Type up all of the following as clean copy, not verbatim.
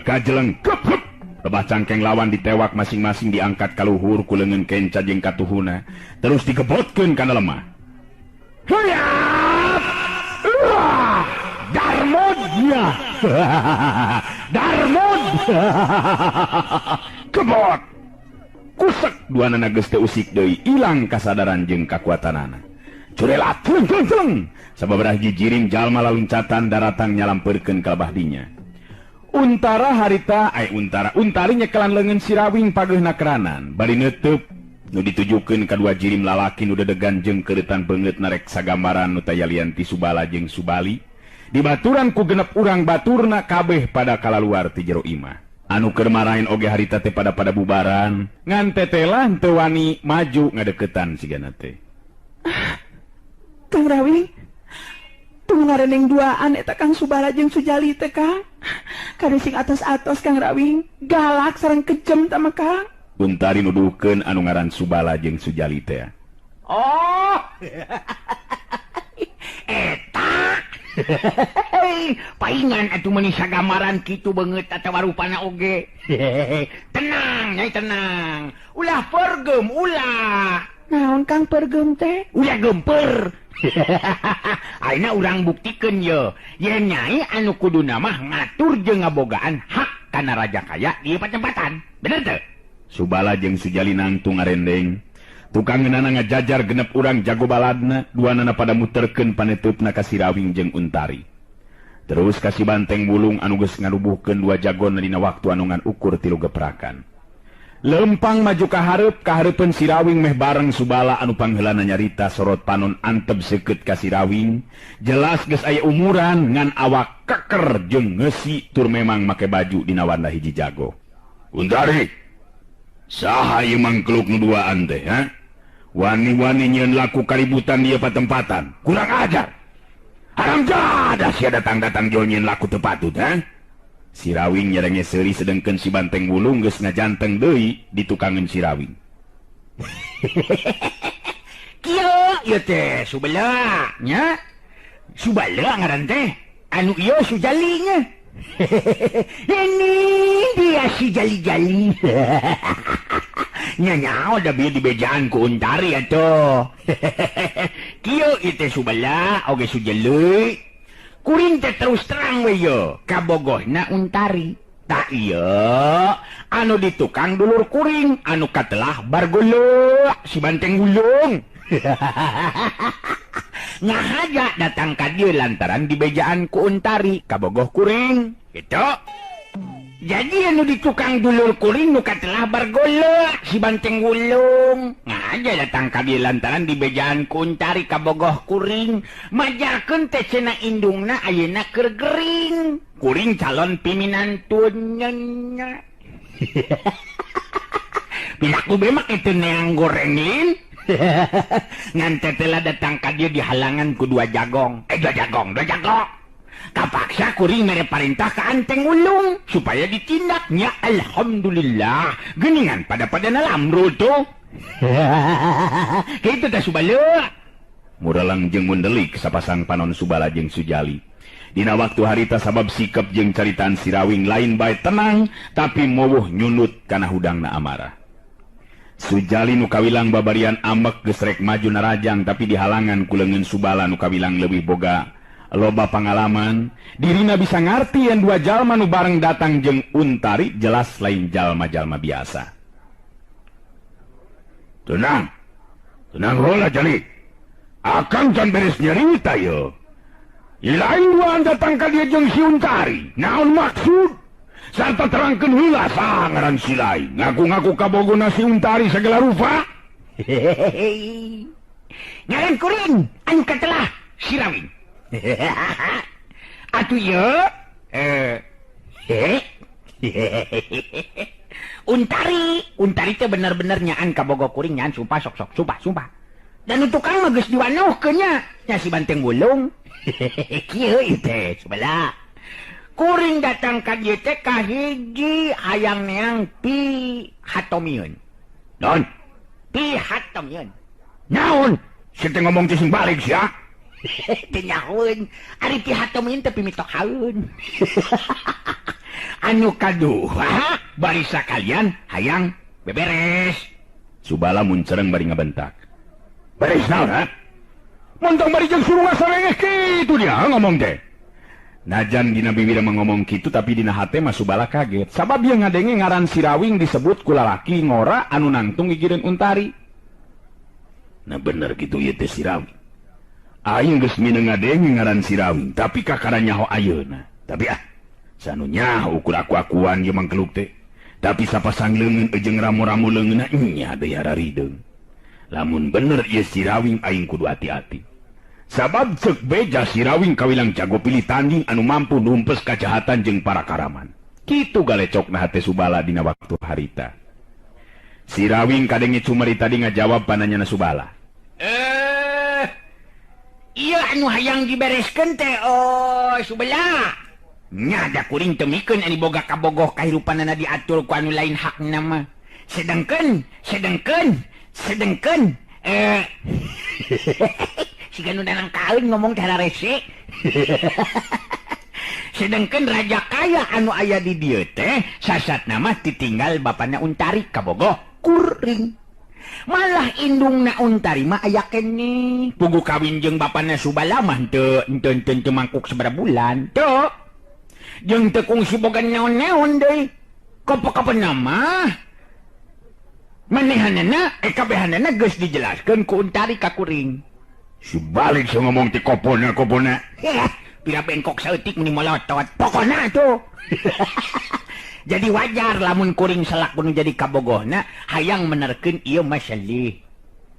kajeleng kep lebah cangkeng lawan ditewak masing-masing diangkat ka luhur ku leungeun kenca jeung katuhuna terus digebotkeun kana lemah. Hayap! Darmod ya. Darmod. Kebot. Kusek duanana geus teu usik deui ilang kasadaran jeung kakuatanana. Curelat celeng. Sababaraha jijiring jalma laluncatan daratang nyalampeurkeun ka lebah dinya. Untara harita untari nyekelan leungeun si Rawing pageuna keranan bari neuteub nu ditujukeun ka dua jirim lalaki nu dedegan jeung keuretan beungeut narek sagambaran nu tayalian ti Subala jeung Subali dibaturan ku genep urang baturna kabeh pada kalaluar ti jero imah. Anu keur marahin oge harita teh pada bubaran ngan tetelah teu wani maju ngadeukeutan sigana teh. Kang Rawing tunggu ngareneng duaan eta Kang Subala jeung Sujali teh Kang. Kade sing atos-atos Kang Rawing galak sareng kejem tama Kang. Untari nuduhkeun anu ngaran Subala jeung Sujali teh. Oh. Eta. Paingan atuh meuni sagamaran kitu beungeut atawa rupana oge. Tenang, nyai tenang. Ulah pergem ulah. Naon Kang pergem teh? Ulah gemper. Ayeuna urang buktikeun ye. Ye nyai anu kuduna mah ngatur jeung ngabogaan hak kana raja kaya di patempatan. Bener teu? Subala jeung Sujali nangtung ngarendeng. Tukangeunana ngajajar genep urang jago baladna, duanana pada muterkeun panetupna ka si Rawing jeung Untari. Terus ka si Banteng Wulung anu geus ngarubuhkeun dua jagonna dina waktu anu ngan ukur 3 geprakan. Lempang maju ka hareupeun si Rawing meh bareng Subala anu pangheulana nyarita sorot panon anteb seukeut ka si Rawing. Jelas geus aya umuran ngan awak keker jeung ngeusi tur memang make baju dina warna hiji jago. Untari, saha ieu mangkeluk nu duaan teh, ha? Wani-wani nyieun laku kaributan dieu patempatan. Kurang ajar. Haram jadah sia datang-datang jol nyieun laku teu patut, ha? Si Rawing nyerenge seuri sedengkeun si Banteng Wulung geus ngajanteng deui di tukangeun si Rawing. Kieu ieu teh Subala nya. Subala ngaran teh. Anu ieu Sujali nya. Ini dia si jali-jali. Nya udah bieu dibejaan ku Untari atuh. Kieu ieu teh Subala oge Sujali. Kuring teh terus terang we yo kabogohna Untari. Tak iya anu ditukang dulur kuring anu katelah bargolo si Banteng Wulung. Ngahaja datang ka dieu lantaran dibejaan ku Untari kabogoh kuring. Gitu. Jadi anu ditukang dulur kuring nu katelah bargolo si Banteng Wulung. Ngahaja datang ka dieu lantaran dibejaan ku Untari kabogoh kuring. Majarkeun teh cenah indungna ayeuna keur gering. Kuring calon piminantunnya. Bila ku bemak itu neang gorengin. Ngan tetela datang ka dieu dihalangan ku dua jagong. Dua jagong. Kapaksa kuring mere parintah ka Anteng Wulung supaya ditindaknya. Alhamdulillah geuningan pada nalamru tuh. Kitu teh Subala. Muralang jeung mundelik sapasang panon Subala jeung Sujali. Dina waktu harita sabab sikap jeung caritaan si Rawing lain bae tenang tapi mowoh nyunut kana hudangna amarah. Sujali nu kawilang babarian ambek geus rek maju narajang tapi dihalangan ku leungeun Subala nu kawilang leuwih boga loba pangalaman. Dirina bisa ngarti yen dua jalma nu bareng datang jeung Untari jelas lain jalma-jalma biasa. Tenang heula Jali. Akang can beres nyarita yo. Ilain duaan datang ka dieu jeung si Untari. Naon maksud? Sarta terangkeun heula saha ngaran si lain. Ngaku-ngaku kabogona si Untari sagala rupa. Ngaran kuring anu katelah si Rawing. Atuh ieu Untari teh bener-bener nyaan kabogo kuring nyaan sumpah sok sumpah. Dan untuk kang mah geus diwanohkeun nya si Banteng Wulung. Kieu ieu teh Subala. Kuring datang ka dieu teh kahiji hayang neang pi hatomieun. Naon? Pi hatomieun. Naon? Sieu teh ngomong teh sing balik sia. Teu nyahoeun. Ari pi hatomieun teh pi mitohaeun. Anu kaduha barisa kalian hayang beberes. Subala muncereng bari ngabentak. Beres naon ha? Montong bari jeung suruh ngasarengeh kitu dia ngomong teh. Najan dina bibir ngomong kitu tapi dina hate mah Subala kaget. Sabab dia ngadenge ngaran si Rawing disebut ku lalaki ngora anu nangtung gigireun Untari. Nah bener gitu ieu teh si Rawing. Aing geus mineng ngadenge ngaran si Rawing, tapi kakara nyaho ayeuna. Tapi sanu nyaho ukur aku-akuan ieu mangkeluk teh. Tapi sapasang leungeun jeung ramu-ramu leungeunna nya deui hararideng. Lamun bener ieu si Rawing aing kudu hati-hati. Sabab cek beja si Rawing kawilang jago pilih tanding anu mampu numpes kajahatan jeung para karaman. Kitu galecokna hate Subala dina waktu harita. Si Rawing kadenge cumeri tadi ngajawab pananyana Subala. Iya anu hayang dibereskeun teh Subala. Nya da kuring teu mikeun ani boga kabogoh kahirupanana diatur ku anu lain hakna mah. Sedengkeun si ganu danang kain ngomong cara rese. Sedengkeun raja kaya anu aya di dieu teh sasatna mah ditinggal bapana Untari kabogoh kuring. Malah indungna Untari mah aya keneh. Pugu kawin jeung bapana Subala mah teu mangkuk sabaraha bulan. Teu. Jeung teu kungsi boga naon-naon deui. Kapan mah manehanana kabehanana geus dijelaskeun ku Untari ka kuring. Subalik saya ngomong ti kopona. Pira bengkok saeutik meni molotot. Pokona tuh. Jadi wajar lamun kuring selak nu jadi kabogohna hayang menerkeun ieu masalah.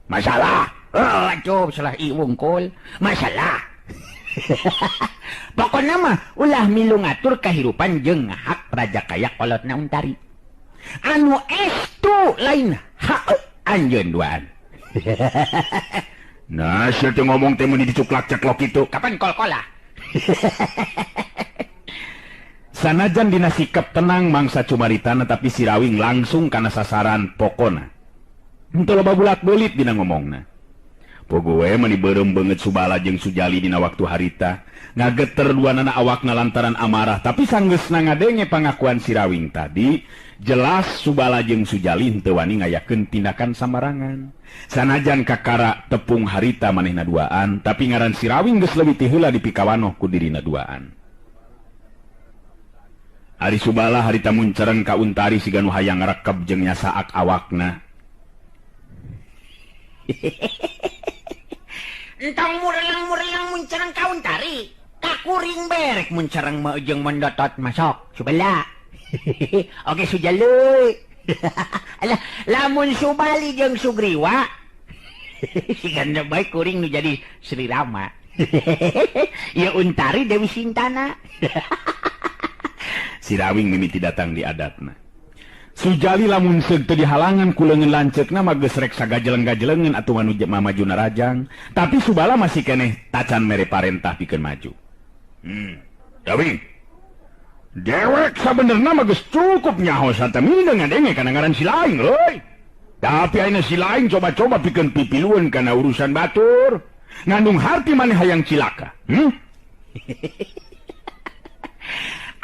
Masalah? Atuh salah ieu wungkul. Masalah. Pokona mah ulah milu ngatur kahirupan jeung hak raja kaya kolotna Untari. Anu estu lain hak anjeun duaan. Nah, siapa ngomong teh meni dicuklak ceklok itu. Kapan kol-kola? Sanajan dina sikap tenang mangsa cumaritana tapi si Rawing langsung kana sasaran pokona. Henteu loba bulat-belit dina ngomongna. Pogoe meni beureum beungeut Subala jeung Sujali dina waktu harita. Ngageter duanana awakna lantaran amarah, tapi sanggeusna ngadenge pangakuan si Rawing tadi, jelas Subala jeung Sujali henteu wani ngayakeun tindakan samarangan. Sanajan kakara tepung harita manehna duaan, tapi ngaran si Rawing geus leuwih ti heula dipikawanoh ku dirina duaan. Ari Subala harita muncereng ka Untari siganu hayang ngarekep jeung nyasaak awakna. Entang murelang muncereng ka Untari. Kakuring berek muncereng mah jeung mendotot masok. Subala. Oke Sujali. Alah, lamun Subali jeung Sugriwa. Sigana bae kuring nu jadi Sri Rama. Ya Untari Dewi Sintana. Si Rawing mimiti datang di adatna. Sujali lamun seug teu dihalangan ku leungeun lanceukna mah geus rek sagajeleng-gajelengeun atuh manu mamajuna rajang, tapi Subala masih keneh tacan mere parentah pikeun maju. Rawing. Dewek sabenerna mah geus cukup nyaho satemina ngadenge kana ngaran si Laing euy. Tapi ayeuna si Laing coba-coba pikeun pipilueun kana urusan batur. Ngandung harti maneh hayang cilaka.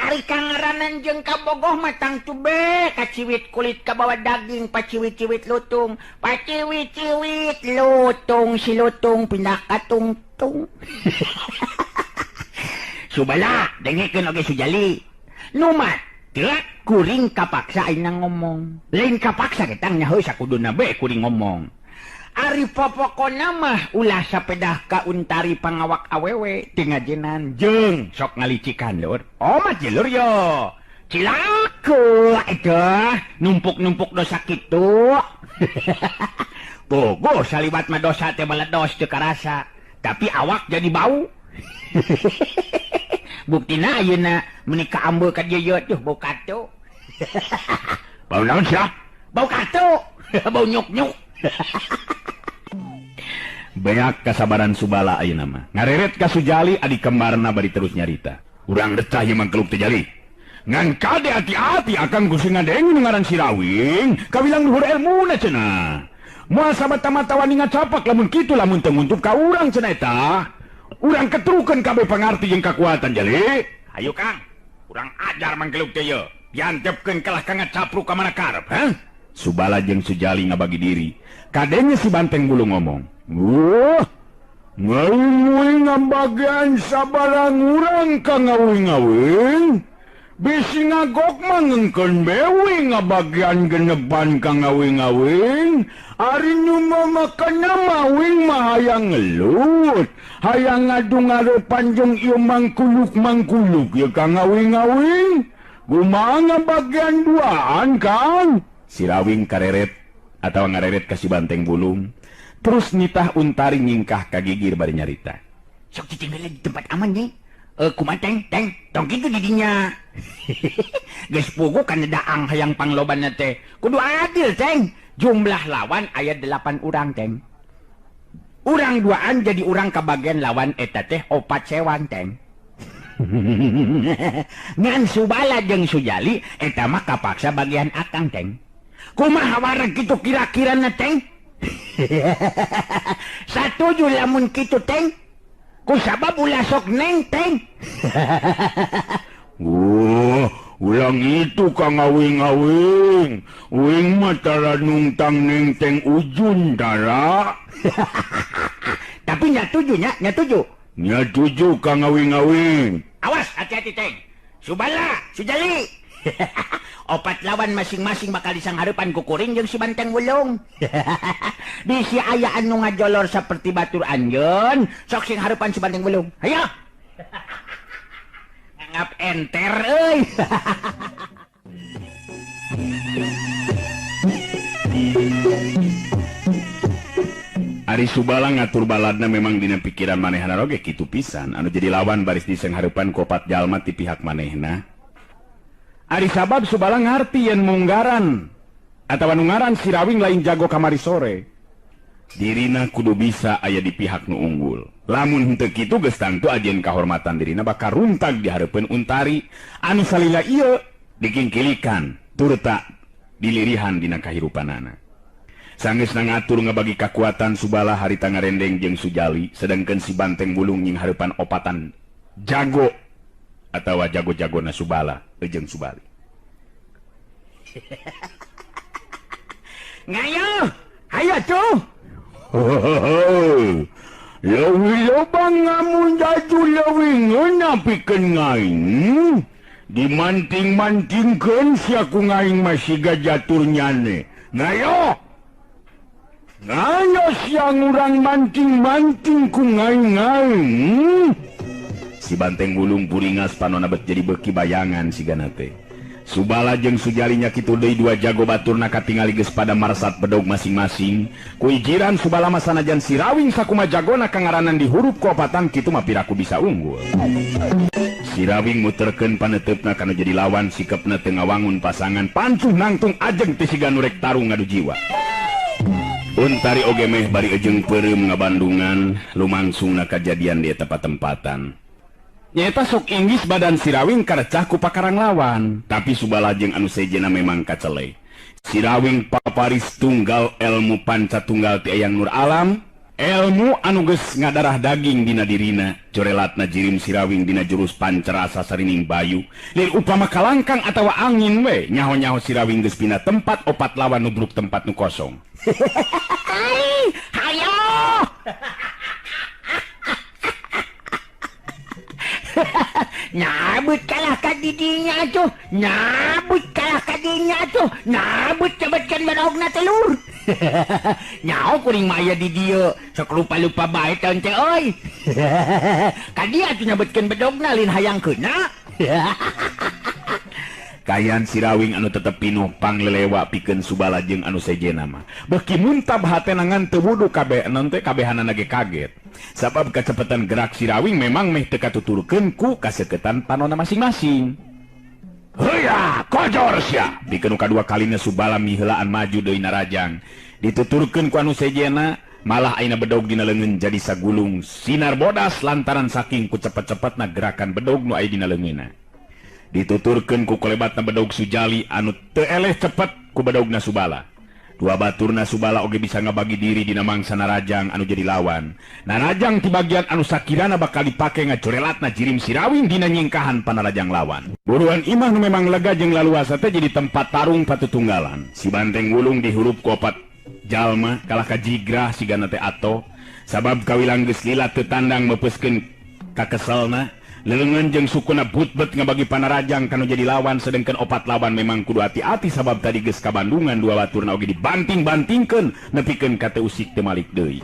Ari kangaranan jeung kabogoh matang tube, kaciwit kulit kabawa daging, paciwit-ciwit lutung, paciwit-ciwit lutung, si lutung pindah ka tungtung. Subala, dengekeun oge Sujali. Numat, tiak kuring kapaksa ayeuna ngomong. Lain kapaksa ketang nyaho sakuduna bae kuring ngomong. Ari popokona mah ulah sapedah ka Untari pangawak awewe tingajenan jeung sok ngalicikan lur. Oh mah jelur yo. Cilaku eta numpuk-numpuk dosa kitu. Bogo salibat mah dosa teh meledos teu karasa, tapi awak jadi bau. Buktina ayeuna meuni ka ambeul ka dieu tuh bau katu. Bau naon sia? Bau katu. Bau nyuk-nyuk. Beak kasabaran Subala ayeuna mah. Ngareret ka Sujali adi kembarna bari terus nyarita. Urang decah ieu mangkeluk teh Jali. Ngan kade hati-hati akan gusi ngadenge ngaran si Rawing, kawilang luhur elmuna cenah. Moal samata-mata wani ngacapak lamun kitu lamun teu nguntup ka urang cenah eta. Urang ketrukeun kabeh pangarti jeung kakuatan Jali. Ayo Kang, kurang ajar mangkeluk teh ye. Diantepkeun kalah ka ngacapruk ka mana karep, ha? Subala jeung Sujali ngabagi diri. Kadenya si Banteng Bulu ngomong, "Wah, ngawing-ngawing ngabagian sabarang urang ka ngawing-ngawing. Bisi ngagok mangengkeun bewi ngabagian geneban ka ngawing-ngawing. Ari nu mamakan mawing mah hayang ngelut. Hayang ngadu ngarepan jeung ieu mangkuluk-mangkuluk ya ka ngawing-ngawing. Kumaha ngabagian duaan, Kang?" Si Rawing kareret atau ngareret ka si Banteng Bulung. Terus nitah Untari nyingkah ka gigir bari nyarita. Sok ditinggal di tempat aman nih. Kumaha teng, tong kitu di dinya. Geus pugu kana daang hayang panglobanna teh. Kudu adil, Teng. Jumlah lawan aya 8 urang, Teng. Urang duaan jadi urang kabagian lawan eta teh 4 sewan, Teng. Ngan Subala jeung Sujali eta mah kapaksa bagian akang, Teng. Kumaha wareg kitu kira-kirana, Teng? Satuju lamun kitu, Teng. Kusabab ulah sok neng, Teng. Ulang itu ka ngawing-ngawing. Uing mah tara nungtang neng Teng Ujun tara. Tapi nyatuju, nyatuju. Nyatuju ka ngawing-ngawing. Awas, hati-hati, Teng. Subala, Sujali. 4 lawan masing-masing bakal disangharepan ku kuring jeung si Banteng Bulung. Bisi aya anu ngajolor saperti batur anjeun, sok sing harepan si Banteng Bulung. Hayo. Ngap enter euy. Ari Subala ngatur baladna memang dina pikiran manehna oge kitu pisan, anu jadi lawan baris disangharepan ku 4 jalma ti pihak manehna. Ari sabab Subala ngarti yen munggaran atawa nungaran si Rawing lain jago kamari sore. Dirina kudu bisa aya di pihak nu unggul. Lamun henteu kitu geus tangtu ajeun kahormatan dirina bakal runtag di hareupeun Untari anu salila ieu dikingkilikan turta dilirihan dina kahirupanana. Sanggeusna ngatur ngabagi kakuatan Subala harita ngarendeng jeung Sujali, sedangkeun si Banteng Bulung nying hareupan opatan jago atawa jago-jagona Subala jeung Subali. Ngayo, ayo tuh. Lewi lobang ngamun jaju lewingeun napikeun ngaing. Dimanting-mantingkeun sia ku ngaing masih gajatur nyane. Ngayo. Ngayo sia ngurang manting-manting ku ngaing-ngaing. Si Banteng Bulung puringas panonna bet jadi beuki bayangan sigana teh. Subala jeung Sujali nya kitu deui 2 jago baturna katingali geus pada marsat bedog masing-masing. Ku ijiran Subala mah sanajan si Rawing sakuma jagona kangaranan di huruf kopatan kitu mah piraku bisa unggul. Si Rawing muterkeun paneteupna kana jadi lawan sikepna teu ngawangun pasangan pancuh nangtung ajeng ti siga nu rek tarung ngadu jiwa. Untari oge meh bari ejeng peureum ngabandungan lumangsungna kajadian di eta tempatan. Nyata sok inggis badan si Rawing karecah ku pakarang lawan, tapi Subala jeung anu sejena memang kacele. Si Rawing paparis tunggal ilmu panca tunggal ti Eyang Nur Alam, ilmu anu geus ngadarah daging dina dirina, corelatna jirim si Rawing dina jurus pancerasa sarining bayu. Lain upama kalangkang atawa angin we, nyaho-nyaho si Rawing geus pindah tempat 4 lawan nubruk tempat nu kosong. Hayo. Nyabut kalah ka didinya tuh, nyabut kalah ka didinya tuh, nyabut cabetkeun badogna telur. Nyaho kuring mah aya di dieu, sok lupa-lupa bae taun teh euy. Ka dia atuh nyabetkeun badogna lin hayangkeunna. Kayan si Rawing anu tetep pinuh panglelewa pikeun Subala jeung anu sejena mah. Beuki muntab hatena ngan teu wudu kabehan teh kabehanana ge kaget. Sabab kacepetan gerak si Rawing memang meh teu katuturkeun ku kaseuketan panonna masing-masing. Heuya, kojor sia. Pikeun kadua kalina Subala miheulaan maju deui narajang. Dituturkeun ku anu sejena malah ayeuna bedog dina leungeun jadi sagulung sinar bodas lantaran saking ku cepet-cepetna gerakan bedog nu aya dina leungeunna. Dituturkeun ku kolebatna bedog Sujali anu teu eleh cepet ku bedogna Subala. 2 baturna Subala oge bisa ngabagi diri dina mangsa narajang anu jadi lawan. Narajang ti bagian anu sakirana bakal dipake ngacorelatna jirim si Rawing dina nyingkahan panarajang lawan. Uruan imah nu memang lega jeung laluasa teh jadi tempat tarung patutunggalan. Si Banteng Wulung dihurup ku opat jalma kalah kajigrah sigana teh ato sabab kawilang geus lila teu tandang meupeskeun ka keselna. Lelengan jeung sukuna butbet ngabagi panarajang kanu jadi lawan sedengkeun opat lawan memang kudu hati-hati sabab tadi geus kabandungan dua baturna oge dibanting-bantingkeun nepikeun ka teu usik teu malik deui.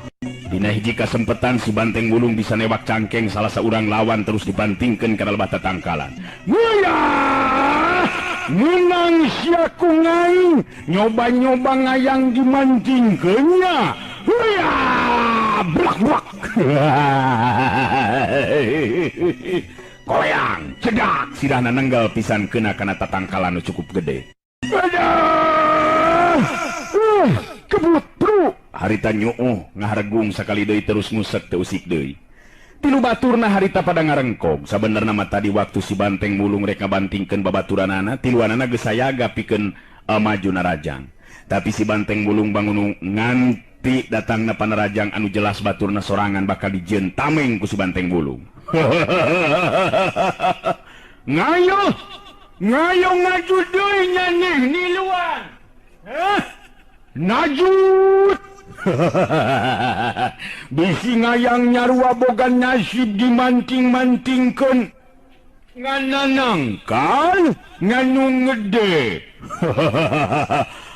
Dina hiji kasempetan si Banteng Wulung bisa newak cangkeng salah saurang lawan terus dibantingkeun kana lebah tatangkalan. Nguya! Menang sia ku ngaing nyoba-nyoba ngayang dimancingkeunnya. Nguya! Blak-blak. Koleang, cedak sidahna nenggal pisan kena kana tatangkalan nu cukup gede. Kebut bro. Harita nyuuh ngahargung sakali deui terus ngusek teu usik deui. Tilu baturna harita pada ngarengkog. Sabenerna mah tadi waktu si Banteng Wulung rek ngabantingkeun babaturanana, tiluanana geus sayaga pikeun maju narajang. Tapi si Banteng Wulung bangun nganti datangna panarajang anu jelas baturna sorangan bakal dijieun tameng ku si Banteng Wulung. Ngayo ngaju deui nyaneh niluan. Najut. Bisi ngayang nyarua boga nasib dimanting-mantingkeun. Ngananangkan nganu ngede.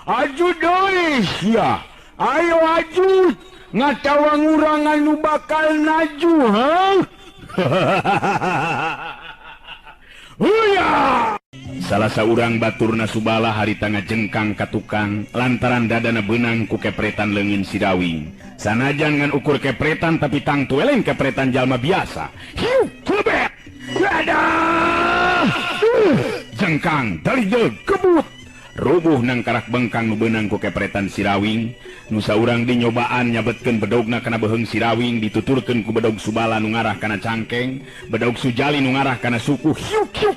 Aju deui sia. Ayo aju ngatawang urang anu bakal naju, ha? Huya! Salah saurang baturna Subala harita ngajengkang ka tukang lantaran dadana beunang ku kepretan leungin si Rawing. Sanajan ngan ukur kepretan tapi tang tueleng kepretan jalma biasa. Hiu, klebet! Adah! Jengkang, dalijeg, kebut! Rubuh nang karak bengkang nu beunang ku kepretan si Rawing. Nu saurang dinyobaan nyabetkeun bedogna kana beheung si Rawing dituturkeun ku bedog Subala nu ngarah kana cangkeng, bedog Sujali nu ngarah kana suku. Hiu, hiu!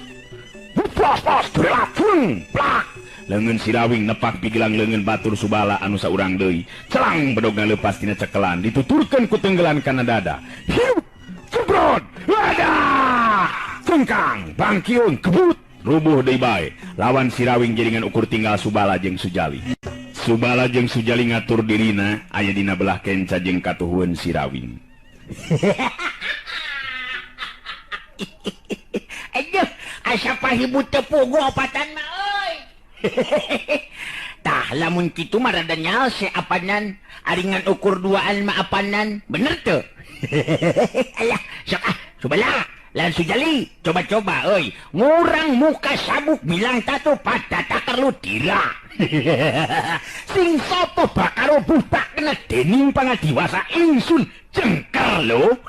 Pos telapung plak leungeun si Rawing nepak pigilang leungeun batur Subala anu saurang deui celang bedogna leupas tina cekelan dituturkeun ku tenggelan kana dada. Hiu cebrot wadah cengkang bangkiun kebut rubuh deui bae lawan si Rawing jaringan ukur tinggal Subala jeung Sujali. Subala jeung Sujali ngatur dirina aya dina belah kenca jeung katuhueun si Rawing. Aduh, asa pahibut tepugo opatan mah euy. Tah lamun kitu mah rada nyaho se apanan, aringan ukur duaan mah apanan, bener teu? Alah, sok Subala, lan Sujali, coba-coba euy, ngurang muka sabuk bilang tatu patatakar lu tira. Sing sopo bakal butak kena dening pangadiwasa ingsun jengkar lo.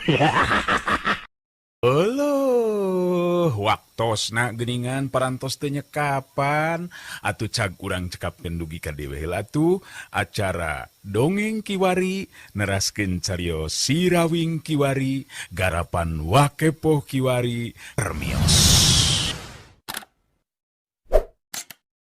Heuh, waktosna geuningan parantos teu nyekapan atuh cag urang cekapkeun dugi ka dewe heula atuh acara dongeng kiwari neraskeun cariyos si Rawing kiwari garapan Wakepoh kiwari permios.